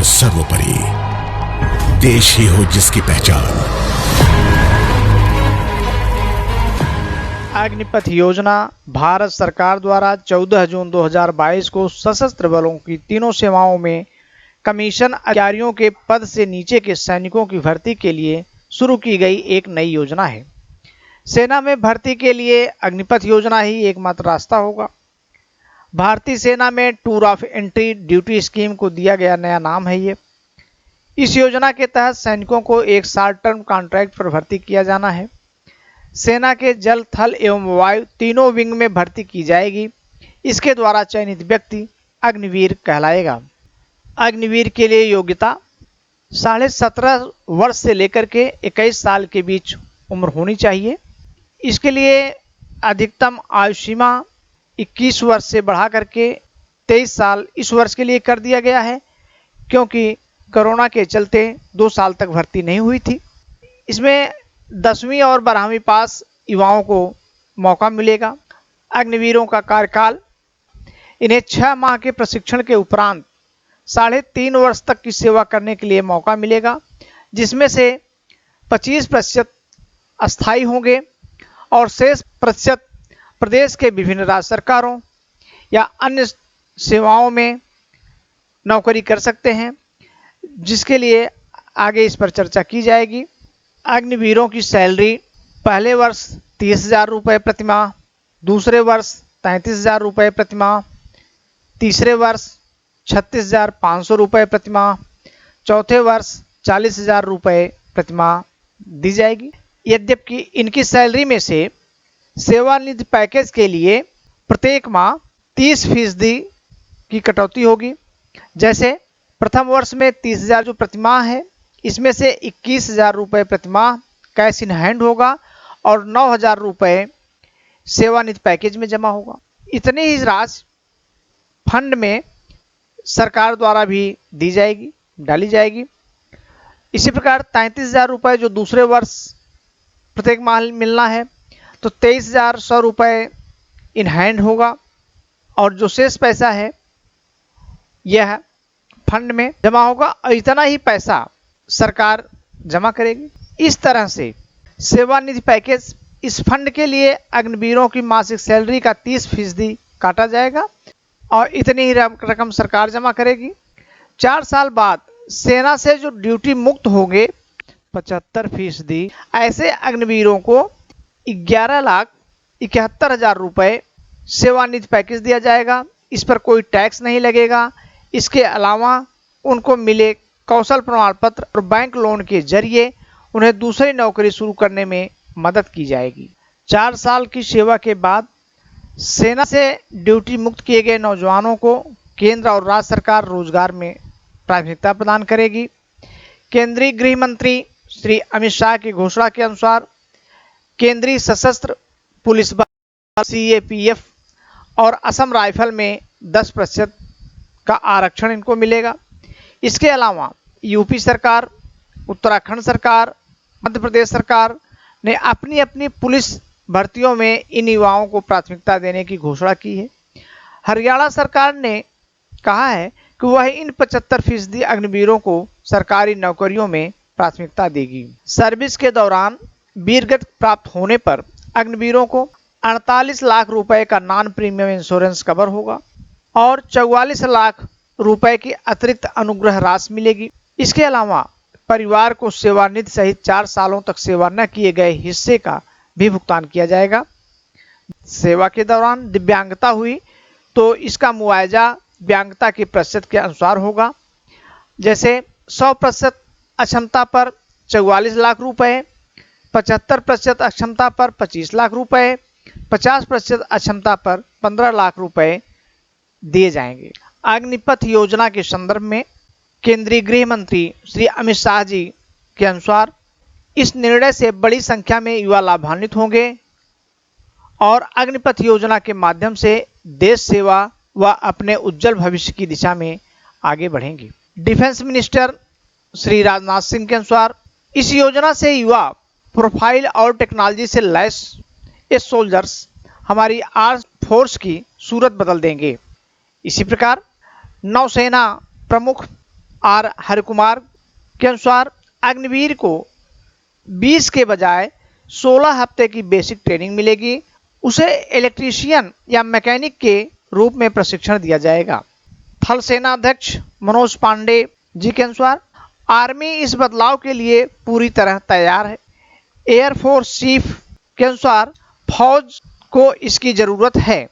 सर्वोपरि, देश ही हो जिसकी पहचान। अग्निपथ योजना भारत सरकार द्वारा 14 जून 2022 को सशस्त्र बलों की तीनों सेवाओं में कमीशन अधिकारियों के पद से नीचे के सैनिकों की भर्ती के लिए शुरू की गई एक नई योजना है। सेना में भर्ती के लिए अग्निपथ योजना ही एकमात्र रास्ता होगा। भारतीय सेना में tour of entry duty scheme को दिया गया नया नाम है। इस योजना के तहत सैनिकों को एक शॉर्ट टर्म कॉन्ट्रैक्ट पर भर्ती किया जाना है। सेना के जल, थल एवं वायु तीनों विंग में भर्ती की जाएगी। इसके द्वारा चयनित व्यक्ति अग्निवीर कहलाएगा। अग्निवीर के लिए योग्यता 17.5 वर्ष से लेकर के 21 साल के बीच उम्र होनी चाहिए। इसके लिए अधिकतम आयु सीमा 21 वर्ष से बढ़ा करके 23 साल इस वर्ष के लिए कर दिया गया है, क्योंकि कोरोना के चलते 2 साल तक भर्ती नहीं हुई थी। इसमें 10वीं और 12वीं पास युवाओं को मौका मिलेगा। अग्निवीरों का कार्यकाल, इन्हें 6 माह के प्रशिक्षण के उपरांत 3.5 वर्ष तक की सेवा करने के लिए मौका मिलेगा, जिसमें से 25% अस्थायी होंगे और शेष प्रतिशत प्रदेश के विभिन्न राज्य सरकारों या अन्य सेवाओं में नौकरी कर सकते हैं, जिसके लिए आगे इस पर चर्चा की जाएगी। अग्निवीरों की सैलरी पहले वर्ष 30,000 रुपये प्रतिमाह, दूसरे वर्ष 33,000 रुपये प्रतिमाह, तीसरे वर्ष 36,500 रुपये प्रतिमाह, चौथे वर्ष 40,000 रुपये प्रतिमाह दी जाएगी। यद्यपि इनकी सैलरी में से सेवानिवृत्ति पैकेज के लिए प्रत्येक माह 30% की कटौती होगी। जैसे प्रथम वर्ष में 30,000 जो प्रतिमाह है, इसमें से 21,000 रुपये प्रतिमाह कैश इन हैंड होगा और 9,000 रुपये सेवानिवृत्ति पैकेज में जमा होगा। इतनी ही राशि फंड में सरकार द्वारा भी दी जाएगी, डाली जाएगी। इसी प्रकार 33,000 रुपये जो दूसरे वर्ष प्रत्येक माह मिलना है, तो 23,100 रुपये इन हैंड होगा और जो शेष पैसा है यह फंड में जमा होगा और इतना ही पैसा सरकार जमा करेगी। इस तरह से सेवानिधि पैकेज, इस फंड के लिए अग्निवीरों की मासिक सैलरी का 30% काटा जाएगा और इतनी ही रकम सरकार जमा करेगी। 4 साल बाद सेना से जो ड्यूटी मुक्त होंगे 75%, ऐसे अग्निवीरों को 11,71,000 रुपये सेवानिधि पैकेज दिया जाएगा। इस पर कोई टैक्स नहीं लगेगा। इसके अलावा उनको मिले कौशल प्रमाण पत्र और बैंक लोन के जरिए उन्हें दूसरी नौकरी शुरू करने में मदद की जाएगी। 4 साल की सेवा के बाद सेना से ड्यूटी मुक्त किए गए नौजवानों को केंद्र और राज्य सरकार रोजगार में प्राथमिकता प्रदान करेगी। केंद्रीय गृह मंत्री श्री अमित शाह की घोषणा के अनुसार केंद्रीय सशस्त्र पुलिस बल CAPF और असम राइफल में 10% का आरक्षण इनको मिलेगा। इसके अलावा यूपी सरकार, उत्तराखंड सरकार, मध्य प्रदेश सरकार ने अपनी अपनी पुलिस भर्तियों में इन युवाओं को प्राथमिकता देने की घोषणा की है। हरियाणा सरकार ने कहा है कि वह इन 75% अग्निवीरों को सरकारी नौकरियों में प्राथमिकता देगी। सर्विस के दौरान वीरगति प्राप्त होने पर अग्निवीरों को 48 लाख रुपए का नॉन प्रीमियम इंश्योरेंस कवर होगा और 44 लाख रुपए की अतिरिक्त अनुग्रह राशि मिलेगी। इसके अलावा परिवार को सेवानिवृत्ति सहित 4 सालों तक सेवा न किए गए हिस्से का भी भुगतान किया जाएगा। सेवा के दौरान दिव्यांगता हुई तो इसका मुआवजा दिव्यांगता के प्रतिशत के अनुसार होगा। जैसे 100% अक्षमता पर 44 लाख रुपए, 75% अक्षमता पर 25 लाख रुपए, 50% अक्षमता पर 15 लाख रुपए दिए जाएंगे। अग्निपथ योजना के संदर्भ में केंद्रीय गृह मंत्री श्री अमित शाह जी के अनुसार इस निर्णय से बड़ी संख्या में युवा लाभान्वित होंगे और अग्निपथ योजना के माध्यम से देश सेवा व अपने उज्जवल भविष्य की दिशा में आगे बढ़ेंगे। डिफेंस मिनिस्टर श्री राजनाथ सिंह के अनुसार इस योजना से युवा प्रोफाइल और टेक्नोलॉजी से लैस ये सोल्जर्स हमारी आर्म्ड फोर्स की सूरत बदल देंगे। इसी प्रकार नौसेना प्रमुख आर हरिकुमार के अनुसार अग्निवीर को 20 के बजाय 16 हफ्ते की बेसिक ट्रेनिंग मिलेगी। उसे इलेक्ट्रीशियन या मैकेनिक के रूप में प्रशिक्षण दिया जाएगा। थल सेना अध्यक्ष मनोज पांडे जी के अनुसार आर्मी इस बदलाव के लिए पूरी तरह तैयार है। एयरफोर्स चीफ के अनुसार फौज को इसकी जरूरत है।